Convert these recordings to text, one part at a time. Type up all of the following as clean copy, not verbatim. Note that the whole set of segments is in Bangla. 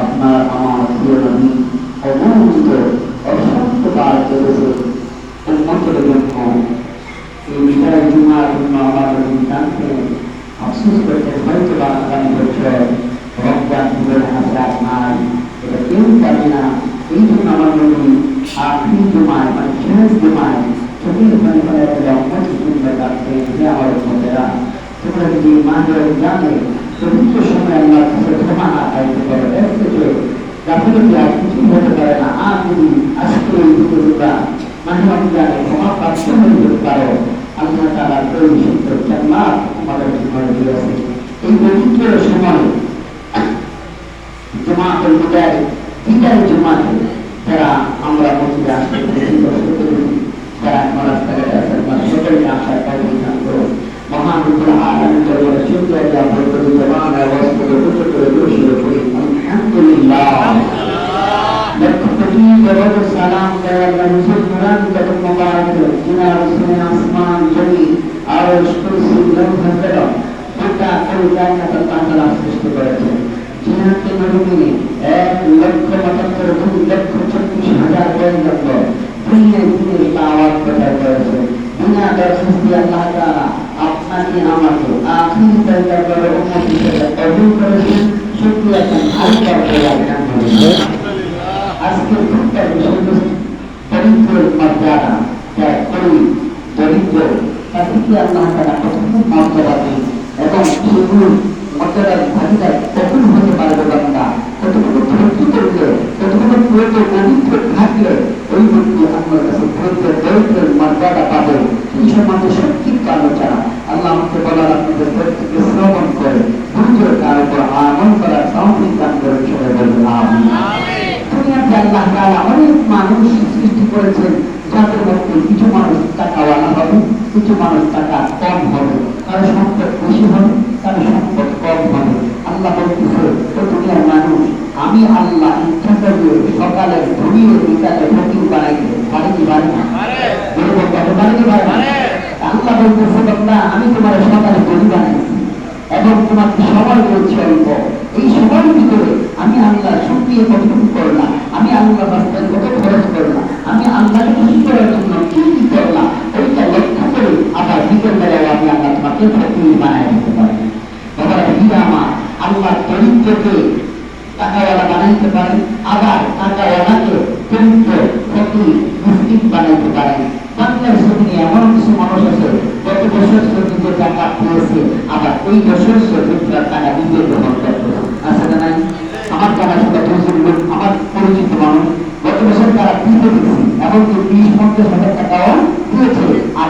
আপনার আমার প্রিয় নবী অবহিত অসংখ্যবার চলেছে উন্মতের জন্য এই বিদায় জুমার জন্য আমার নবী জানতে আফসোস করতে হয়তো বা আগামী বছর রমজান জীবনে হাজার নাই, এটা কেউ জানে না। এই জন্য আমার নবী আখরি জুমায় মানে শেষ জুমায় চোখের পানি ফেলে উন্মতি জুমা ডাকতে যে আমার উন্মতেরা তোমরা যদি মাঝে জানে পবিত্র সময় আল্লাহর কাছে ক্ষমা চাইতে পারো, এর থেকে গাফিলতি আর কিছুই হতে পারে না। আর যদি আজকে এই দুটো তোমরা মাঝে মাঝে জানে ক্ষমা প্রাপ্ত হয়ে যেতে পারো, আল্লাহ তাআলা ওই সুন্দর জান্নাত তোমাদের জীবনে দিয়েছে। এই পবিত্র সময় জুমাতুল বিদায় জুমাতে যারা আমরা মসজিদে আসতে পেরেছি, কষ্ট করেছি, যারা এখন রাস্তাঘাটে আছেন বা সকলকে আসার তৌফিক করো। মহান রব্বুল আলামিনের দরবারে শুকরিয়া জ্ঞাপন করি, জবান আওয়াজ করে উচ্চ করে দোষীয় করি আলহামদুলিল্লাহ। লক্ষ কোটি দরুদ সালাম দয়াল রাসূল নুরানি কদম মোবারক জিনার সুনে আসমান জমি আরশ কুরসি লৌহ কলম গোটা কুল কায়নাত আল্লাহ তাআলা সৃষ্টি করেছেন। জিনাতে নবী 1,77,2,34,000 পর্যন্ত দিনে দিনে দাওয়াত প্রচার করেছেন। বিনা দরখাস্তে আল্লাহ তাআলা আপনাকে আমাকে আখির দরবারে উম্মত হিসেবে কবুল করেছেন। শুকরিয়া আল্লাহ আলহামদুলিল্লাহ। আজকের খুতবার বিষয়বস্তু দরিদ্রের মর্যাদা, ত্যাগ করি দরিদ্র তাদেরকে আল্লাহ তাআলা কতটুকু মর্যাদা দেন এবং সেগুলো মর্যাদার ভাগিদার কখন হতে পারবে বান্দা, কতটুকু ধৈর্য করলে, কতটুকু প্রয়োগ পবিত্র থাকলে ওই ব্যক্তি আপনার কাছে ধৈর্য দরিদ্রের মর্যাদা পাবে। এই সম্বন্ধে সত্যি আলোচনা আল্লাহ আমাকে বলার আপনাদের প্রত্যেককে শ্রবণ করে ধৈর্য তার উপর আমল করার তৌফিক দান করেন। সবাই বলুন আমিন। দুনিয়াতে আল্লাহ তাআলা অনেক মানুষ সৃষ্টি করেছেন, যাদের মধ্যে কিছু মানুষ টাকাওয়ালা হবে, কিছু মানুষ টাকা কম হবে, কারো সম্পদ বেশি হবে, কারো সম্পদ কম হবে। আল্লাহ বলতেছে ও দুনিয়ার মানুষ, আমি আল্লাহ ইচ্ছা করলে সকালে ঘুমিয়ে বিকালে ফকির বানাইতে পারি কি পারি না? আল্লাহ বলতেছে বান্দা আমি তোমার সকালে গরিব বানাইছি এবং তোমাকে সময় দিয়েছি অল্প, এই সময়ের ভিতরে আমি আল্লাহ শুকরিয়া কতটুকু করলাম, আমি আল্লাহ রাস্তায় কত খরচ করলাম, আমি আল্লাহকে খুশি করার জন্য কি কি করলাম, ওইটা লক্ষ্য করে আবার বিকেল বেলায় আমি আল্লাহ তোমাকে ফকির বানাই দিতে পারি। আমার আল্লাহ দরিদ্রকে টাকাওয়ালা বানাইতে পারেন, আবার টাকাওয়ালাকে দরিদ্র ফকির মিসকিন বানাইতে পারেন। বাংলার জমিনে এমন কিছু মানুষ আছে গত বছর শ্রমিকের টাকা পেয়েছে, আবার এই বছর শ্রমিকরা টাকা দিতে গ্রহণ করতে আছে না নাই? আমার টাকা সেটা লোক আমার পরিচিত মানুষ গত বছর তারা দিতে দিচ্ছি, এমনকি 20-50,000 টাকাও দিয়েছে। আর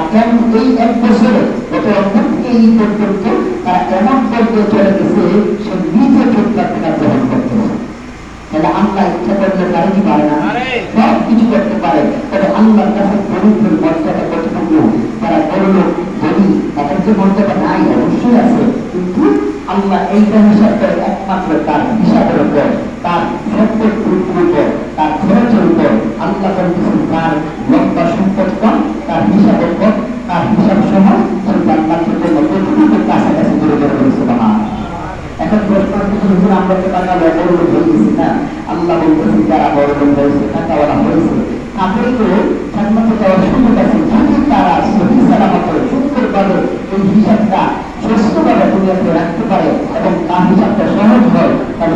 এই এক বছরে গত রমজান থেকে এই পর্যন্ত তারা এমন পর্যায়ে চলে গেছে সে নিজে ঠিকঠাক টাকা গ্রহণ করতেছে। তাহলে আল্লাহ ইচ্ছা করলে পারে কি পারে না? সব কিছু করতে পারে। তবে আল্লাহর কাছে দরিদ্রের মর্যাদা কতটুকু, তারা বলল যদি তাদের যে মর্যাদা নাই অবশ্যই আছে, কিন্তু আল্লাহ এইটা হিসাব করে একমাত্র তার হিসাবের উপর, তার সম্পদ উপর, তার খরচের উপর। আল্লাহ বলতেছেন তার লম্বা সম্পদ কম, তার হিসাব কম, তার হিসাব সহ জান্নাতের জন্য কতটুকু কাছাকাছি দূরে দূরে করেছে বাবা। এখন প্রশ্ন হুজুর আমরা তো টাকা বড় লোক হয়ে গেছি না, আল্লাহ বলতেছেন যারা বড় লোক হয়েছে, টাকাওয়ালা হয়েছে, তাদেরকে জান্নাতে যাওয়ার সুযোগ আছে যদি তারা সহি সালামত সুন্দরভাবে এই হিসাবটা সুস্থভাবে দুনিয়াতে রাখতে পারে এবং